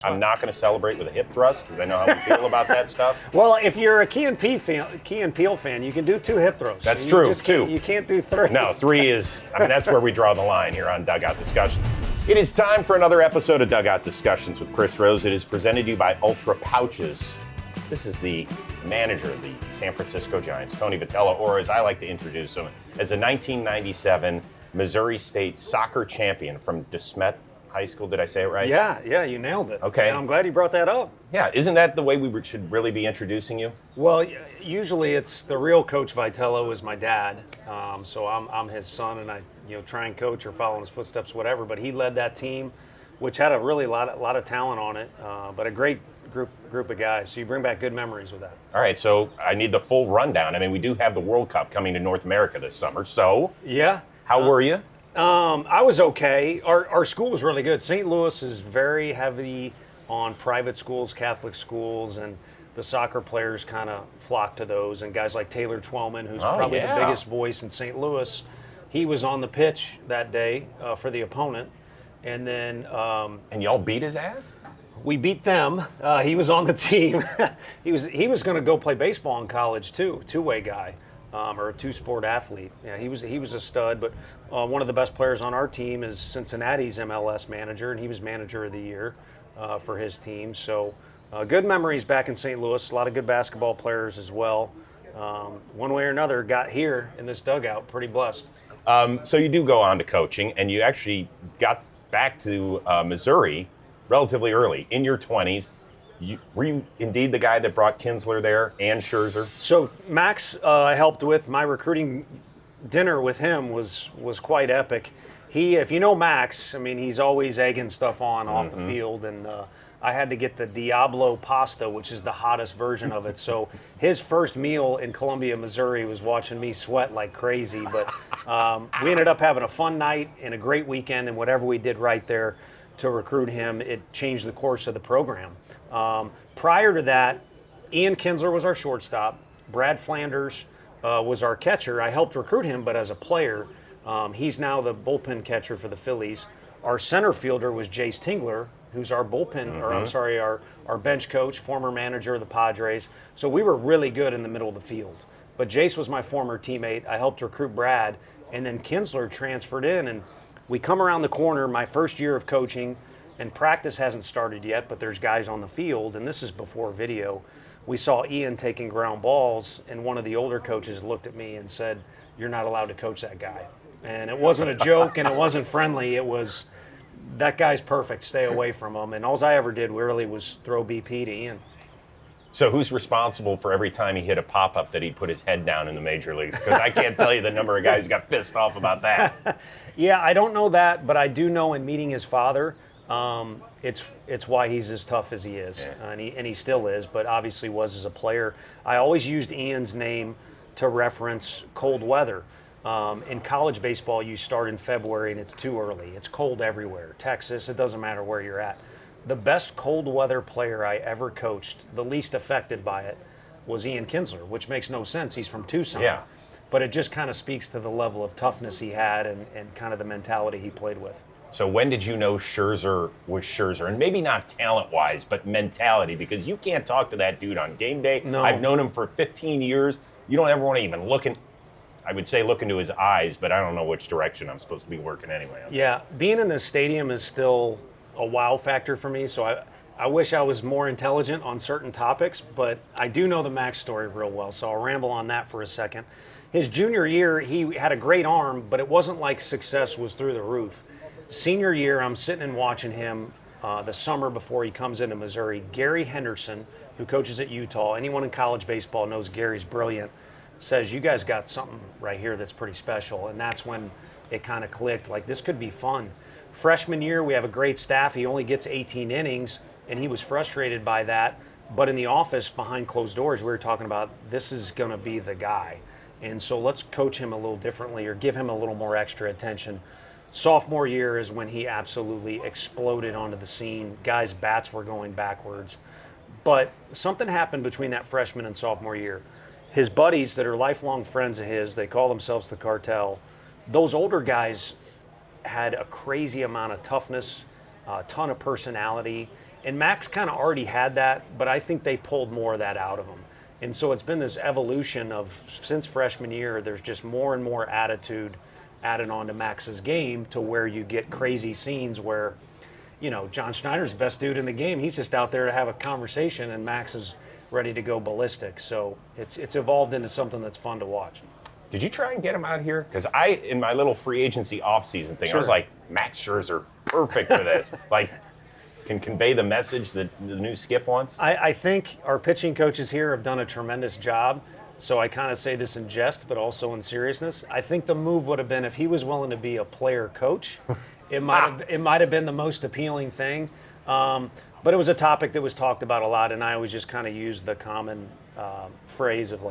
I'm not going to celebrate with a hip thrust because I know how we feel about that stuff. Well, if you're a Key and Peele fan, you can do 2 hip throws. That's true, too. You can't do 3. No, 3 is, that's where we draw the line here on Dugout Discussions. It is time for another episode of Dugout Discussions with Chris Rose. It is presented to you by Ultra Pouches. This is the manager of the San Francisco Giants, Tony Vitello, or as I like to introduce him, as a 1997 Missouri State soccer champion from DeSmet High School. Did I say it right? Yeah, you nailed it. Okay. And I'm glad you brought that up. Yeah, isn't that the way we should really be introducing you? Well, usually it's the real Coach Vitello is my dad, so I'm his son, and I try and coach or follow in his footsteps, whatever. But he led that team, which had a really lot of talent on it, but a great group of guys. So you bring back good memories with that. All right, so I need the full rundown. I mean, we do have the World Cup coming to North America this summer, so yeah. How were you? I was okay. Our school was really good. St. Louis is very heavy on private schools, Catholic schools, and the soccer players kind of flock to those. And guys like Taylor Twellman, who's probably the biggest voice in St. Louis, he was on the pitch that day for the opponent. And then and y'all beat his ass? We beat them. He was on the team. he was going to go play baseball in college too, two-way guy. Or a 2-sport athlete. Yeah, he was a stud, but one of the best players on our team is Cincinnati's MLS manager, and he was manager of the year for his team. So good memories back in St. Louis. A lot of good basketball players as well. One way or another, got here in this dugout. Pretty blessed. So you do go on to coaching, and you actually got back to Missouri relatively early, in your 20s. Were you indeed the guy that brought Kinsler there and Scherzer? So Max, I helped with my recruiting dinner with him was quite epic. If you know Max, I mean, he's always egging stuff on off the field, and I had to get the Diablo pasta, which is the hottest version of it. So his first meal in Columbia, Missouri, was watching me sweat like crazy. But we ended up having a fun night and a great weekend, and whatever we did right there to recruit him, it changed the course of the program. Prior to that, Ian Kinsler was our shortstop. Brad Flanders was our catcher. I helped recruit him, but as a player, he's now the bullpen catcher for the Phillies. Our center fielder was Jace Tingler, who's our bullpen, or I'm sorry, our bench coach, former manager of the Padres. So we were really good in the middle of the field. But Jace was my former teammate. I helped recruit Brad, and then Kinsler transferred in, and we come around the corner, my first year of coaching, and practice hasn't started yet, but there's guys on the field, and this is before video. We saw Ian taking ground balls, and one of the older coaches looked at me and said, "You're not allowed to coach that guy." And it wasn't a joke, and it wasn't friendly. It was, that guy's perfect, stay away from him. And all I ever did really was throw BP to Ian. So who's responsible for every time he hit a pop-up that he'd put his head down in the major leagues? Because I can't tell you the number of guys who got pissed off about that. Yeah, I don't know that, but I do know in meeting his father, it's why he's as tough as he is, and he still is, but obviously was as a player. I always used Ian's name to reference cold weather. In college baseball, you start in February and it's too early. It's cold everywhere. Texas, it doesn't matter where you're at. The best cold weather player I ever coached, the least affected by it, was Ian Kinsler, which makes no sense. He's from Tucson. Yeah. But it just kind of speaks to the level of toughness he had and kind of the mentality he played with. So when did you know Scherzer was Scherzer? And maybe not talent-wise, but mentality, because you can't talk to that dude on game day. No. I've known him for 15 years. You don't ever want to even look into his eyes, but I don't know which direction I'm supposed to be working anyway. Yeah, being in this stadium is still a wow factor for me, so I wish I was more intelligent on certain topics, but I do know the Max story real well, so I'll ramble on that for a second. His junior year, he had a great arm, but it wasn't like success was through the roof. Senior year, I'm sitting and watching him the summer before he comes into Missouri. Gary Henderson, who coaches at Utah, anyone in college baseball knows Gary's brilliant, says, "You guys got something right here that's pretty special." And that's when it kind of clicked, like this could be fun. Freshman year, we have a great staff. He only gets 18 innings, and he was frustrated by that. But in the office, behind closed doors, we were talking about this is going to be the guy. And so let's coach him a little differently or give him a little more extra attention. Sophomore year is when he absolutely exploded onto the scene. Guys' bats were going backwards. But something happened between that freshman and sophomore year. His buddies that are lifelong friends of his, they call themselves the Cartel, those older guys had a crazy amount of toughness, a ton of personality, And Max kind of already had that, but I think they pulled more of that out of him. And so it's been this evolution of, since freshman year, there's just more and more attitude added on to Max's game to where you get crazy scenes where, John Schneider's the best dude in the game. He's just out there to have a conversation, and Max is ready to go ballistic. So it's evolved into something that's fun to watch. Did you try and get him out here? Because in my little free agency offseason thing, I was like, Max Scherzer, perfect for this. Can convey the message that the new Skip wants? I think our pitching coaches here have done a tremendous job. So I kind of say this in jest, but also in seriousness. I think the move would have been if he was willing to be a player coach. It might have been the most appealing thing. But it was a topic that was talked about a lot, and I always just kind of used the common phrase of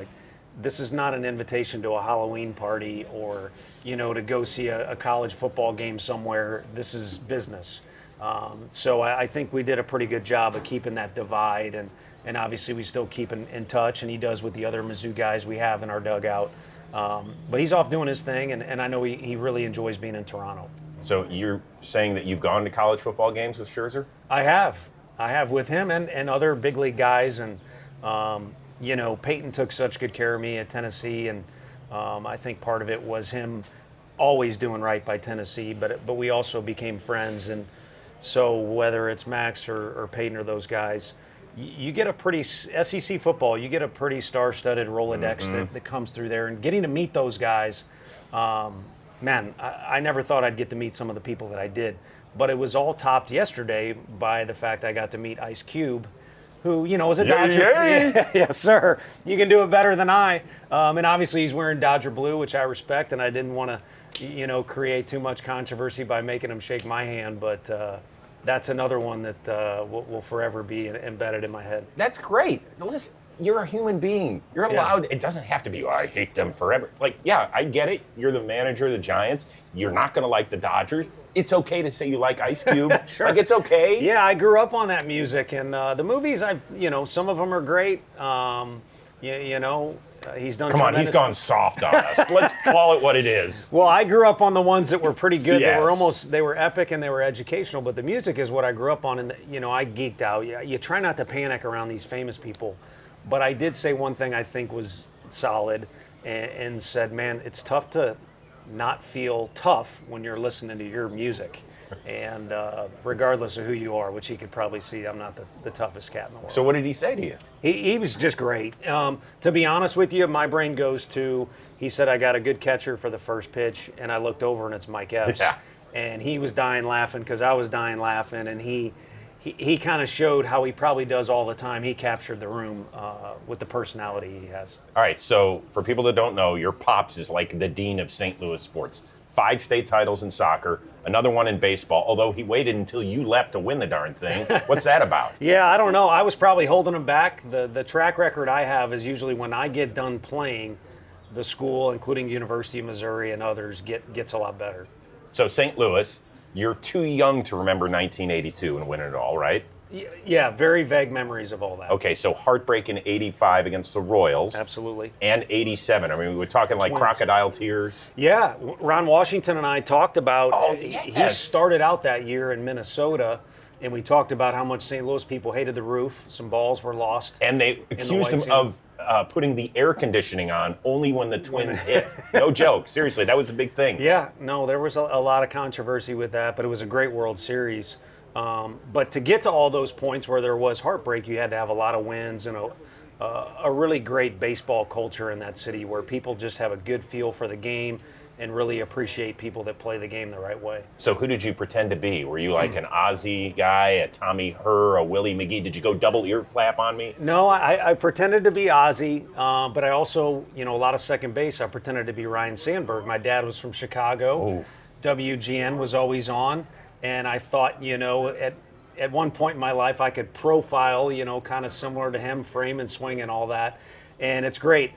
this is not an invitation to a Halloween party or, to go see a college football game somewhere. This is business. So I think we did a pretty good job of keeping that divide, and obviously we still keep in touch, and he does with the other Mizzou guys we have in our dugout. But he's off doing his thing, and I know he really enjoys being in Toronto. So you're saying that you've gone to college football games with Scherzer? I have with him and other big league guys, and Peyton took such good care of me at Tennessee, and I think part of it was him always doing right by Tennessee, but we also became friends. And so whether it's Max or Peyton or those guys, you get a pretty SEC football. You get a pretty star-studded Rolodex that comes through there, and getting to meet those guys. Man, I never thought I'd get to meet some of the people that I did, but it was all topped yesterday by the fact I got to meet Ice Cube, who, is a Dodger. Yeah. Yes, sir. You can do it better than I. And obviously he's wearing Dodger blue, which I respect, and I didn't want to, create too much controversy by making him shake my hand, but that's another one that will forever be embedded in my head. That's great. Listen, you're a human being. You're allowed. It doesn't have to be, I hate them forever. I get it. You're the manager of the Giants. You're not going to like the Dodgers. It's okay to say you like Ice Cube. Sure. It's okay. Yeah, I grew up on that music, and the movies, some of them are great. He's done. Come on, he's gone soft on us. Let's call it what it is. Well, I grew up on the ones that were pretty good. Yes. They were epic and they were educational, but the music is what I grew up on, and I geeked out. You try not to panic around these famous people, but I did say one thing I think was solid, and said, man, it's tough to not feel tough when you're listening to your music. And regardless of who you are, which he could probably see, I'm not the toughest cat in the world. So what did he say to you? He was just great. To be honest with you, my brain goes to, he said, I got a good catcher for the first pitch, and I looked over and it's Mike Epps. Yeah. And he was dying laughing because I was dying laughing, and he kind of showed how he probably does all the time. He captured the room with the personality he has. All right, so for people that don't know, your pops is like the dean of St. Louis sports. 5 state titles in soccer, another one in baseball, although he waited until you left to win the darn thing. What's that about? Yeah, I don't know. I was probably holding him back. The track record I have is usually when I get done playing, the school, including University of Missouri and others, gets a lot better. So St. Louis, you're too young to remember 1982 and win it all, right? Yeah, very vague memories of all that. Okay, so heartbreak in 85 against the Royals. Absolutely. And 87. I mean, we were talking like Twins. Crocodile tears. Yeah, Ron Washington and I talked about, yes. He started out that year in Minnesota, and we talked about how much St. Louis people hated the roof. Some balls were lost. And they accused him of putting the air conditioning on only when the Twins hit. No joke. Seriously, that was a big thing. Yeah, no, there was a lot of controversy with that, but it was a great World Series. But to get to all those points where there was heartbreak, you had to have a lot of wins and a really great baseball culture in that city where people just have a good feel for the game and really appreciate people that play the game the right way. So who did you pretend to be? Were you like an Ozzy guy, a Tommy Herr, a Willie McGee? Did you go double ear flap on me? No, I pretended to be Ozzy, but I also, a lot of second base, I pretended to be Ryne Sandberg. My dad was from Chicago. Ooh. WGN was always on. And I thought, at one point in my life, I could profile, kind of similar to him, frame and swing and all that. And it's great.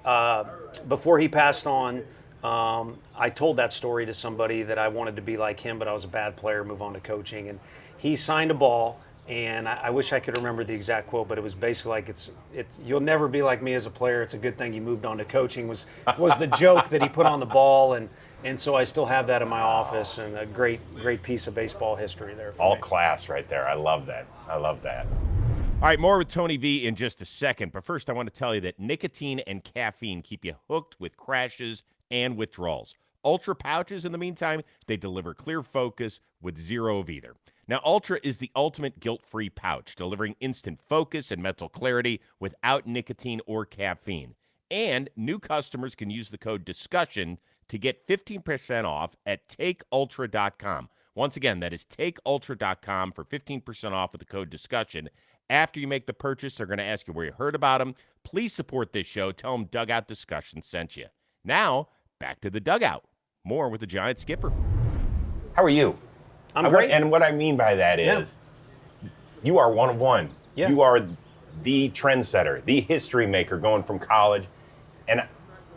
Before he passed on, I told that story to somebody that I wanted to be like him, but I was a bad player, move on to coaching. And he signed a ball, And I wish I could remember the exact quote, but it was basically like, it's you'll never be like me as a player. It's a good thing you moved on to coaching was the joke that he put on the ball. And so I still have that in my office, and a great piece of baseball history there. All class right there. I love that. I love that. All right, more with Tony V in just a second. But first, I want to tell you that nicotine and caffeine keep you hooked with crashes and withdrawals. Ultra pouches, in the meantime, they deliver clear focus with zero of either. Now, Ultra is the ultimate guilt-free pouch, delivering instant focus and mental clarity without nicotine or caffeine. And new customers can use the code DISCUSSION to get 15% off at takeultra.com. Once again, that is takeultra.com for 15% off with the code DISCUSSION. After you make the purchase, they're going to ask you where you heard about them. Please support this show. Tell them Dugout Discussion sent you. Now, back to the dugout. More with the Giant skipper. How are you? I'm great. And what I mean by that is, you are one of one. Yeah. You are the trendsetter, the history maker going from college. And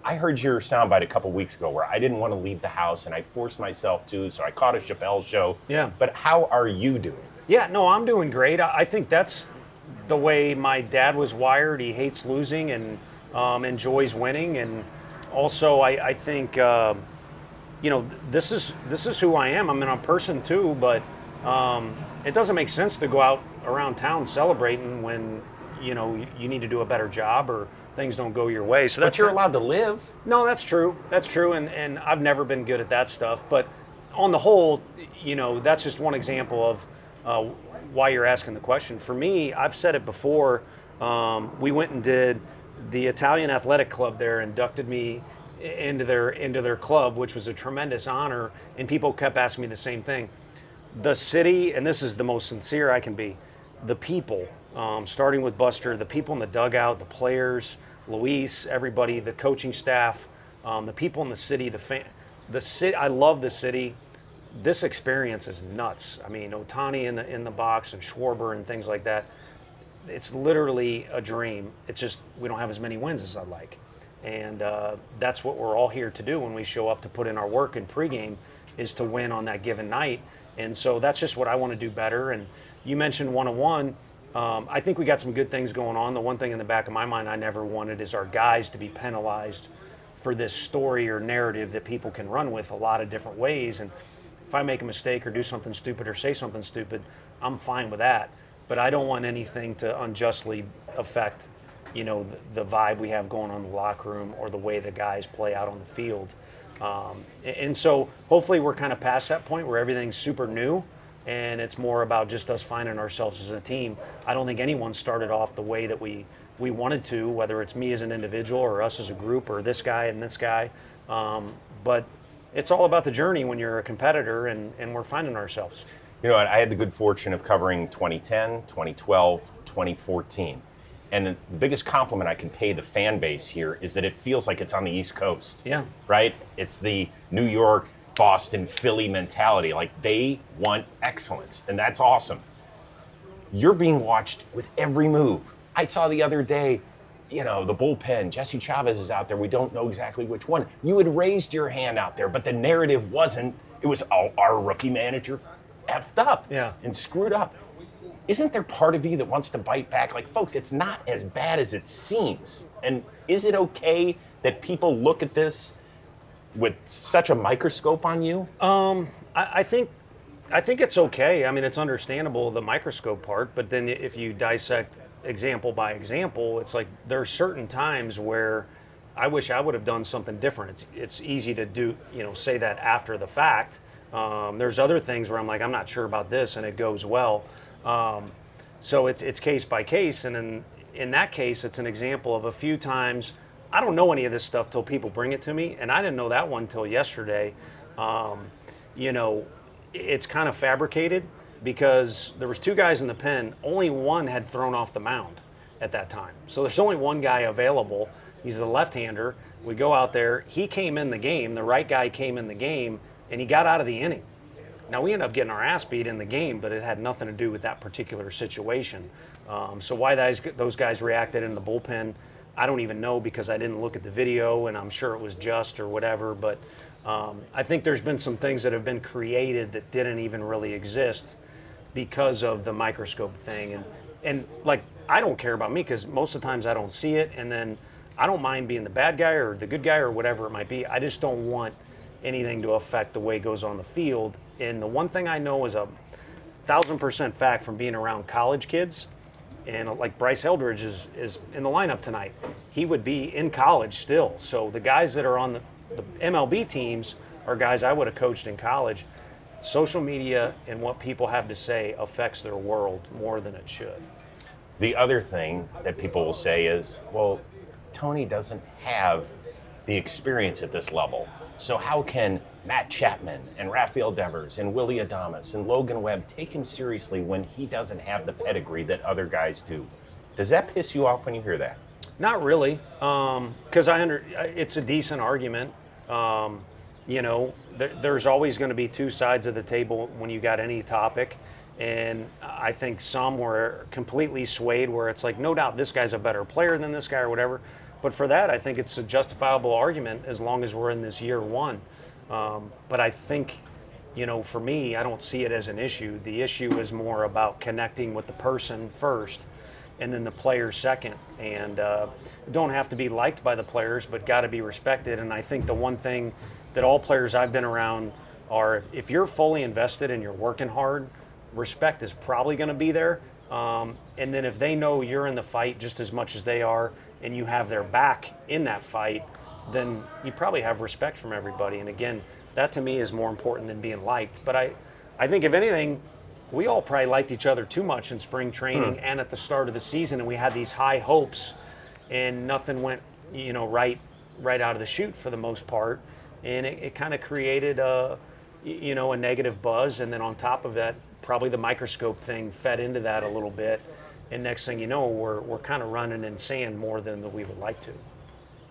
I heard your soundbite a couple weeks ago where I didn't want to leave the house, and I forced myself to, so I caught a Chappelle show. Yeah. But how are you doing? Yeah, no, I'm doing great. I think that's the way my dad was wired. He hates losing and enjoys winning. And also, I think, this is who I am. I'm a person too, but it doesn't make sense to go out around town celebrating when, you need to do a better job or things don't go your way. So But you're allowed to live. No, that's true. That's true. And I've never been good at that stuff. But on the whole, that's just one example of why you're asking the question. For me, I've said it before. We went and did the Italian Athletic Club there, inducted me into their club, which was a tremendous honor. And people kept asking me the same thing. The city, and this is the most sincere I can be, the people, starting with Buster, the people in the dugout, the players, Luis, everybody, the coaching staff, the people in the city, the city. I love the city. This experience is nuts. I mean, Ohtani in the box and Schwarber and things like that. It's literally a dream. It's just we don't have as many wins as I'd like, and that's what we're all here to do when we show up to put in our work in pregame, is to win on that given night. And so that's just what I want to do better. And you mentioned one-on-one. I think we got some good things going on. The one thing in the back of my mind I never wanted is our guys to be penalized for this story or narrative that people can run with a lot of different ways. And if I make a mistake or do something stupid or say something stupid, I'm fine with that. But I don't want anything to unjustly affect, the vibe we have going on in the locker room or the way the guys play out on the field. And so hopefully we're kind of past that point where everything's super new and it's more about just us finding ourselves as a team. I don't think anyone started off the way that we wanted to, whether it's me as an individual or us as a group or this guy and this guy. But it's all about the journey when you're a competitor, and we're finding ourselves. I had the good fortune of covering 2010, 2012, 2014. And the biggest compliment I can pay the fan base here is that it feels like it's on the East Coast. Yeah. Right? It's the New York, Boston, Philly mentality. Like, they want excellence, and that's awesome. You're being watched with every move. I saw the other day, the bullpen, Jesse Chavez is out there. We don't know exactly which one. You had raised your hand out there, but the narrative wasn't. It was, our rookie manager effed up and screwed up. Isn't there part of you that wants to bite back? Like, folks, it's not as bad as it seems. And is it okay that people look at this with such a microscope on you? I think it's okay. I mean, it's understandable, the microscope part, but then if you dissect example by example, it's like there are certain times where I wish I would have done something different. It's easy to do, say that after the fact. There's other things where I'm like, I'm not sure about this, and it goes well. So it's case by case, and in that case, it's an example of a few times. I don't know any of this stuff till people bring it to me, and I didn't know that one till yesterday. It's kind of fabricated because there was two guys in the pen. Only one had thrown off the mound at that time. So there's only one guy available. He's the left-hander. We go out there. He came in the game. The right guy came in the game, and he got out of the inning. Now, we ended up getting our ass beat in the game, but it had nothing to do with that particular situation. So why those guys reacted in the bullpen, I don't even know, because I didn't look at the video, and I'm sure it was just or whatever. But I think there's been some things that have been created that didn't even really exist because of the microscope thing. And like, I don't care about me because most of the times I don't see it, and then I don't mind being the bad guy or the good guy or whatever it might be. I just don't want anything to affect the way it goes on the field. And the one thing I know is 1,000% fact from being around college kids, and like Bryce Eldridge is in the lineup tonight. He would be in college still. So the guys that are on the MLB teams are guys I would have coached in college. Social media and what people have to say affects their world more than it should. The other thing that people will say is, well, Tony doesn't have the experience at this level. So how can Matt Chapman and Rafael Devers and Wily Adames and Logan Webb take him seriously when he doesn't have the pedigree that other guys do? Does that piss you off when you hear that? Not really, because it's a decent argument. You know, there's always going to be two sides of the table when you got any topic. And I think some were completely swayed where it's like, no doubt this guy's a better player than this guy or whatever. But for that, I think it's a justifiable argument as long as we're in this year one. But I think, you know, for me, I don't see it as an issue. The issue is more about connecting with the person first and then the player second. And don't have to be liked by the players, but got to be respected. And I think the one thing that all players I've been around are, if you're fully invested and you're working hard, respect is probably going to be there. And then if they know you're in the fight just as much as they are and you have their back in that fight, then you probably have respect from everybody. And again, that to me is more important than being liked. But I think if anything, we all probably liked each other too much in spring training and at the start of the season, and we had these high hopes and nothing went, you know, right out of the chute for the most part. And it kind of created a negative buzz. And then on top of that, probably the microscope thing fed into that a little bit. And next thing you know, we're kind of running in sand more than we would like to.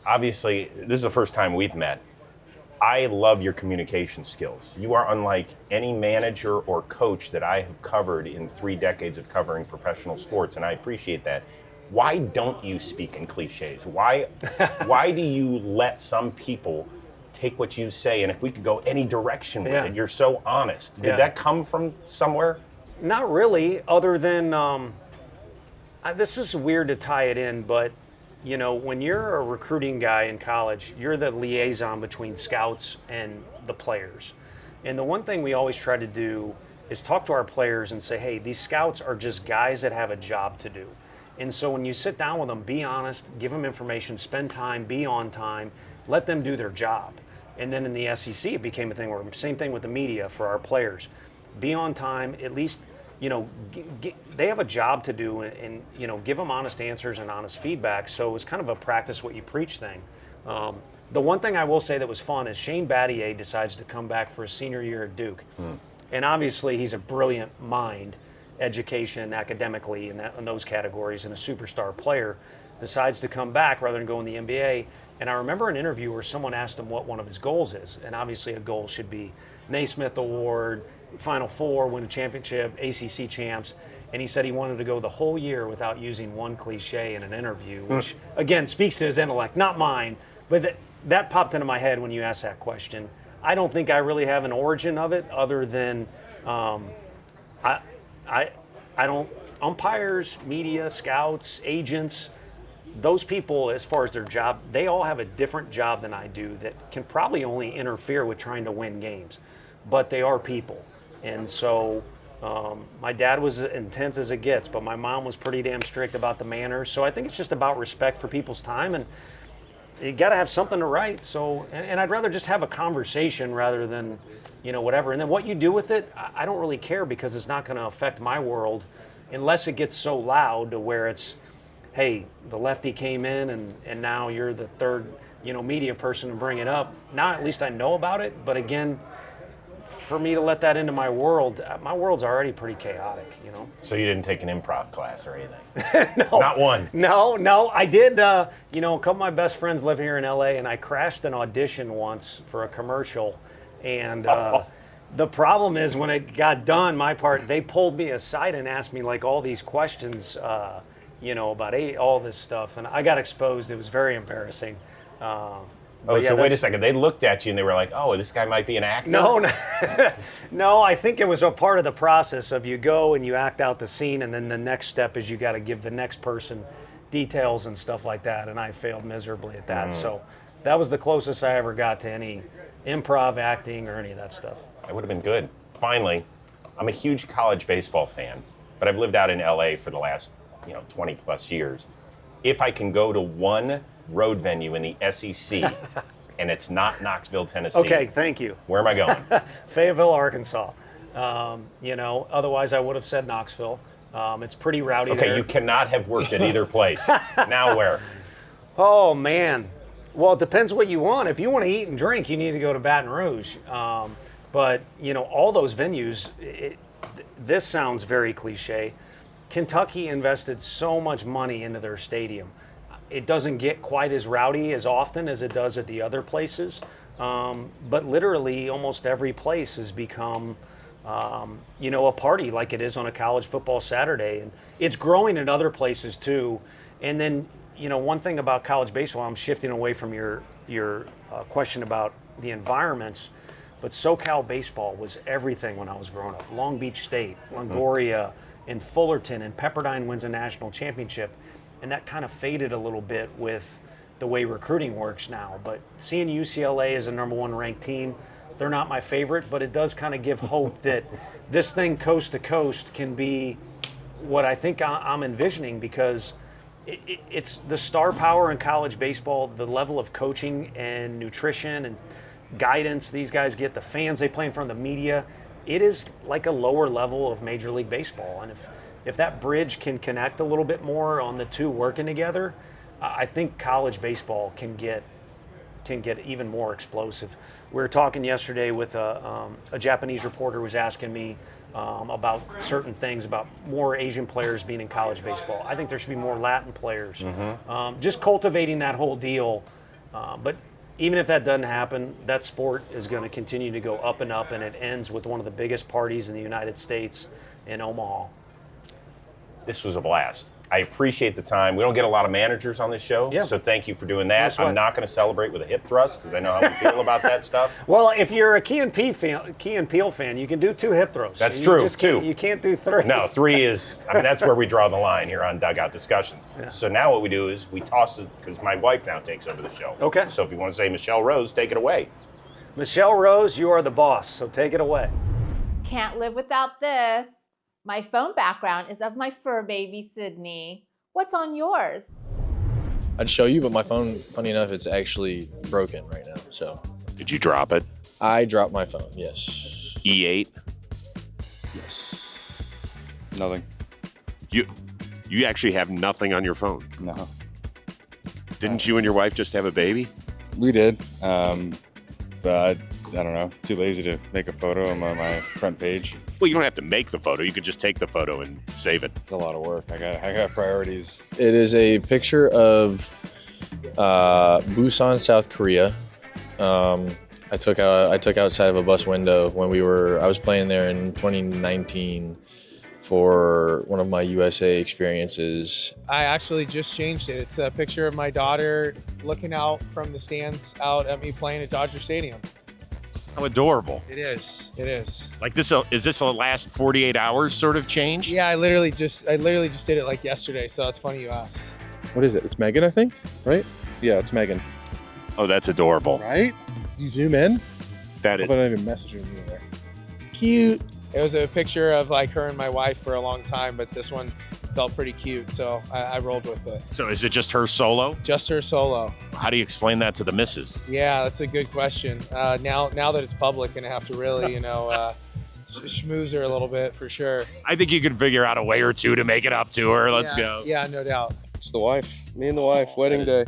Obviously, this is the first time we've met. I love your communication skills. You are unlike any manager or coach that I have covered in 3 decades of covering professional sports, and I appreciate that. Why don't you speak in cliches? Why do you let some people take what you say, and if we could go any direction with it, you're so honest. Did that come from somewhere? Not really, other than, this is weird to tie it in, but you know, when you're a recruiting guy in college, you're the liaison between scouts and the players. And the one thing we always try to do is talk to our players and say, hey, these scouts are just guys that have a job to do. And so when you sit down with them, be honest, give them information, spend time, be on time, let them do their job. And then in the SEC, it became a thing where, same thing with the media for our players. Be on time, at least, you know, they have a job to do, and you know, give them honest answers and honest feedback. So it was kind of a practice what you preach thing. The one thing I will say that was fun is Shane Battier decides to come back for his senior year at Duke. And obviously he's a brilliant mind, education, academically, in those categories, and a superstar player, decides to come back rather than go in the NBA. And I remember an interview where someone asked him what one of his goals is. And obviously a goal should be Naismith Award, Final Four, win a championship, ACC champs. And he said he wanted to go the whole year without using one cliche in an interview, which again speaks to his intellect, not mine. But that popped into my head when you asked that question. I don't think I really have an origin of it other than I don't, umpires, media, scouts, agents, those people, as far as their job, they all have a different job than I do that can probably only interfere with trying to win games. But they are people. And so my dad was as intense as it gets, but my mom was pretty damn strict about the manners. So I think it's just about respect for people's time, and you got to have something to write. So, and I'd rather just have a conversation rather than, you know, whatever. And then what you do with it, I don't really care, because it's not going to affect my world unless it gets so loud to where it's, hey, the lefty came in and now you're the third, you know, media person to bring it up. Now at least I know about it. But again, for me to let that into my world's already pretty chaotic, you know. So you didn't take an improv class or anything? No. Not one? No. I did, you know, a couple of my best friends live here in LA, and I crashed an audition once for a commercial. And the problem is when it got done, my part, they pulled me aside and asked me like all these questions, you know, about all this stuff. And I got exposed. It was very embarrassing. Oh, yeah, so wait a second. They looked at you and they were like, oh, this guy might be an actor? No, no, I think it was a part of the process of you go and you act out the scene, and then the next step is you got to give the next person details and stuff like that, and I failed miserably at that. So that was the closest I ever got to any improv, acting, or any of that stuff. That would have been good. Finally, I'm a huge college baseball fan, but I've lived out in LA for the last 20 plus years. If I can go to one road venue in the SEC and it's not Knoxville, Tennessee. Okay, thank you. Where am I going? Fayetteville, Arkansas. Otherwise I would have said Knoxville. It's pretty rowdy there. Okay, you cannot have worked at either place. Now where? Oh, man. Well, it depends what you want. If you want to eat and drink, you need to go to Baton Rouge. But all those venues, this sounds very cliche. Kentucky invested so much money into their stadium. It doesn't get quite as rowdy as often as it does at the other places. But literally almost every place has become, a party like it is on a college football Saturday. And it's growing in other places too. And then, one thing about college baseball, I'm shifting away from your question about the environments, but SoCal baseball was everything when I was growing up. Long Beach State, Longoria, and Fullerton, and Pepperdine wins a national championship. And that kind of faded a little bit with the way recruiting works now. But seeing UCLA as a #1 ranked team, they're not my favorite, but it does kind of give hope that this thing coast to coast can be what I think I'm envisioning, because it's the star power in college baseball, the level of coaching and nutrition and guidance these guys get, the fans they play in front of the media. It is like a lower level of Major League Baseball. And if that bridge can connect a little bit more on the two working together, I think college baseball can get even more explosive. We were talking yesterday with a Japanese reporter who was asking me about certain things, about more Asian players being in college baseball. I think there should be more Latin players. Just cultivating that whole deal. But even if that doesn't happen, that sport is going to continue to go up and up, and it ends with one of the biggest parties in the United States in Omaha. This was a blast. I appreciate the time. We don't get a lot of managers on this show, so thank you for doing that. I'm not going to celebrate with a hip thrust because I know how we feel about that stuff. Well, if you're a Key and Peele fan, you can do 2 hip throws. That's true, 2. You can't do 3. No, 3 is, that's where we draw the line here on Dugout Discussions. Yeah. So now what we do is we toss it, because my wife now takes over the show. Okay. So if you want to say Michelle Rose, take it away. Michelle Rose, you are the boss, so take it away. Can't live without this. My phone background is of my fur baby, Sydney. What's on yours? I'd show you, but my phone, funny enough, it's actually broken right now, so. Did you drop it? I dropped my phone, yes. E8? Yes. Nothing. You actually have nothing on your phone? No. Didn't you and your wife just have a baby? We did, but I don't know, too lazy to make a photo on my front page. Well, you don't have to make the photo. You could just take the photo and save it. It's a lot of work. I got priorities. It is a picture of Busan, South Korea. I took outside of a bus window when I was playing there in 2019 for one of my USA experiences. I actually just changed it. It's a picture of my daughter looking out from the stands out at me playing at Dodger Stadium. How adorable. It is. Like this, is this a last 48 hours sort of change? Yeah, I literally just did it like yesterday, so it's funny you asked. What is it? It's Megan, I think, right? Yeah, it's Megan. Oh, that's adorable. Right? You zoom in? That is. I don't even message you there. Cute. It was a picture of like her and my wife for a long time, but this one felt pretty cute, so I rolled with it. So is it just her solo? Just her solo. How do you explain that to the missus? Yeah, that's a good question. Now that it's public, gonna have to really, schmooze her a little bit for sure. I think you could figure out a way or two to make it up to her. Let's go. Yeah, no doubt. It's the wife. Me and the wife. Wedding day.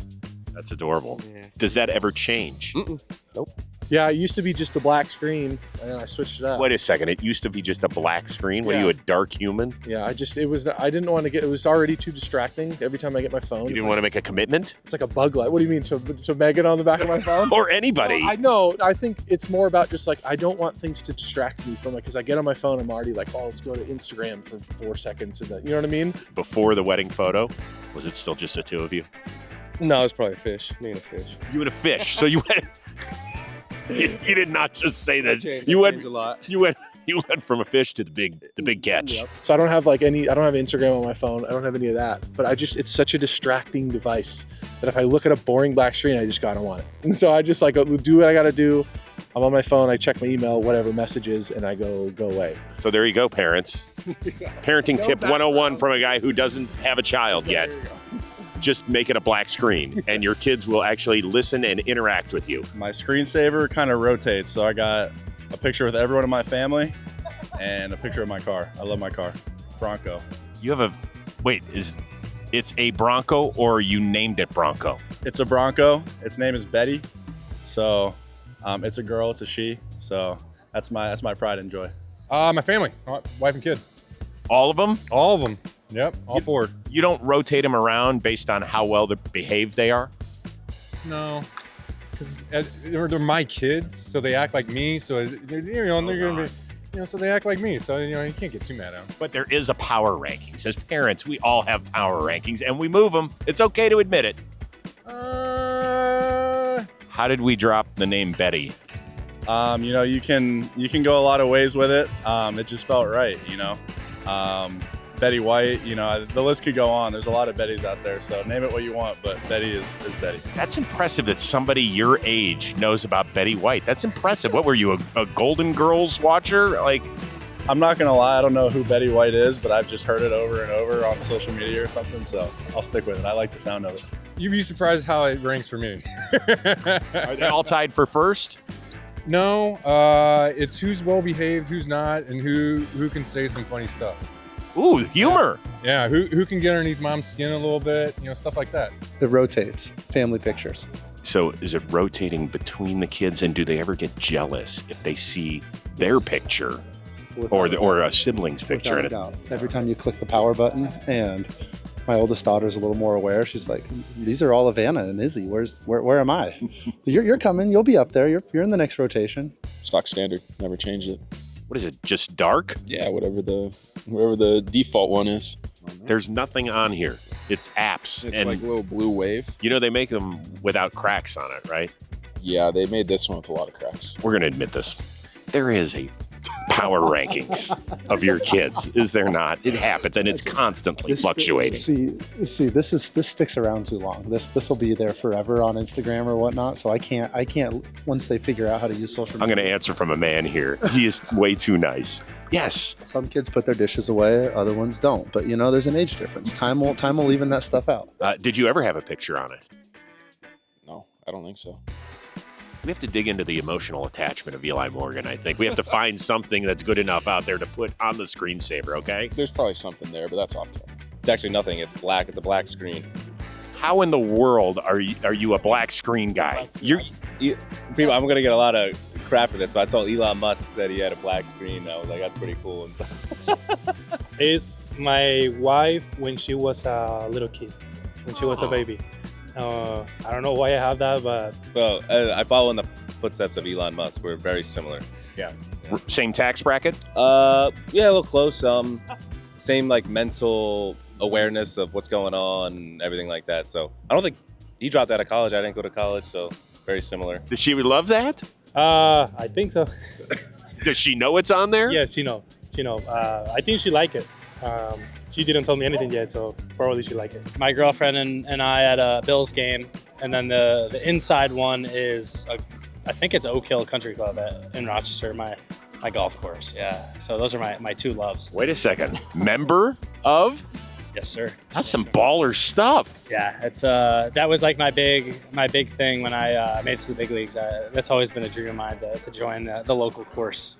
That's adorable. Yeah. Does that ever change? Nope. Yeah, it used to be just a black screen, and then I switched it up. Wait a second. It used to be just a black screen. What are you, a dark human? Yeah, I didn't want to it was already too distracting every time I get my phone. You didn't want to make a commitment? It's like a bug light. What do you mean? So Megan on the back of my phone? Or anybody. I know. I think it's more about just like, I don't want things to distract me from it, because I get on my phone, I'm already like, oh, let's go to Instagram for 4 seconds. And then, you know what I mean? Before the wedding photo, was it still just the two of you? No, it's probably a fish. Me and a fish. You and a fish. So you went. You did not just say this. That You went. changed a lot. You went from a fish to the big catch. Yep. So I don't have I don't have Instagram on my phone. I don't have any of that. But it's such a distracting device that if I look at a boring black screen, I just gotta want it. And so I just do what I gotta do. I'm on my phone, I check my email, whatever messages, and I go away. So there you go, parents. Parenting tip 101 from a guy who doesn't have a child yet. Just make it a black screen, and your kids will actually listen and interact with you. My screensaver kind of rotates, so I got a picture with everyone in my family and a picture of my car. I love my car, Bronco. You have it's a Bronco, or you named it Bronco? It's a Bronco. Its name is Betty. So it's a girl, it's a she. So that's my pride and joy. My family, wife and kids. All of them? All of them. Yep, all four. You don't rotate them around based on how well behaved they are? No, because they're my kids, so they act like me. So they're gonna be, so they act like me. So you can't get too mad at them. But there is a power rankings. As parents, we all have power rankings, and we move them. It's okay to admit it. How did we drop the name Betty? You can go a lot of ways with it. It just felt right, Betty White, the list could go on. There's a lot of Bettys out there, so name it what you want, but Betty is Betty. That's impressive that somebody your age knows about Betty White. That's impressive. What were you, a Golden Girls watcher? I'm not gonna lie, I don't know who Betty White is, but I've just heard it over and over on social media or something, so I'll stick with it. I like the sound of it. You'd be surprised how it ranks for me. Are they all tied for first? No, it's who's well behaved, who's not, and who can say some funny stuff. Ooh, humor. Yeah, who can get underneath mom's skin a little bit, stuff like that. It rotates, family pictures. So is it rotating between the kids, and do they ever get jealous if they see their picture or a sibling's picture? Without a doubt. Every time you click the power button, and my oldest daughter's a little more aware, she's like, these are all of Anna and Izzy. Where am I? You're coming, you'll be up there. You're in the next rotation. Stock standard, never changed it. What is it, just dark? Yeah, whatever the default one is. There's nothing on here. It's apps. It's and like a little blue wave. They make them without cracks on it, right? Yeah, they made this one with a lot of cracks. We're going to admit this. There is a power rankings of your kids, is there not? It happens, and it's constantly fluctuating. See, this sticks around too long. This will be there forever on Instagram or whatnot. So I can't. Once they figure out how to use social media. I'm going to answer from a man here. He is way too nice. Yes. Some kids put their dishes away, other ones don't. But there's an age difference. Time will even that stuff out. Did you ever have a picture on it? No, I don't think so. We have to dig into the emotional attachment of Eli Morgan, I think. We have to find something that's good enough out there to put on the screensaver, okay? There's probably something there, but that's off camera. It's actually nothing. It's black. It's a black screen. How in the world are you a black screen guy? I'm going to get a lot of crap for this, but I saw Elon Musk said he had a black screen. I was like, that's pretty cool. And stuff. It's my wife when she was a little kid, when she was a baby. I don't know why I have that, but... So I follow in the footsteps of Elon Musk. We're very similar. Yeah. Same tax bracket? Yeah, a little close. Same mental awareness of what's going on and everything like that. So I don't think he dropped out of college. I didn't go to college, so very similar. Does she love that? I think so. Does she know it's on there? Yeah, she know. I think she like it. She didn't tell me anything yet, so probably she like it. My girlfriend and I at a Bills game, and then the inside one is I think it's Oak Hill Country Club in Rochester, my golf course. Yeah, so those are my two loves. Wait a second, member of? Yes, sir. That's some baller stuff. Yeah, it's that was my big thing when I made it to the big leagues. That's always been a dream of mine to join the local course.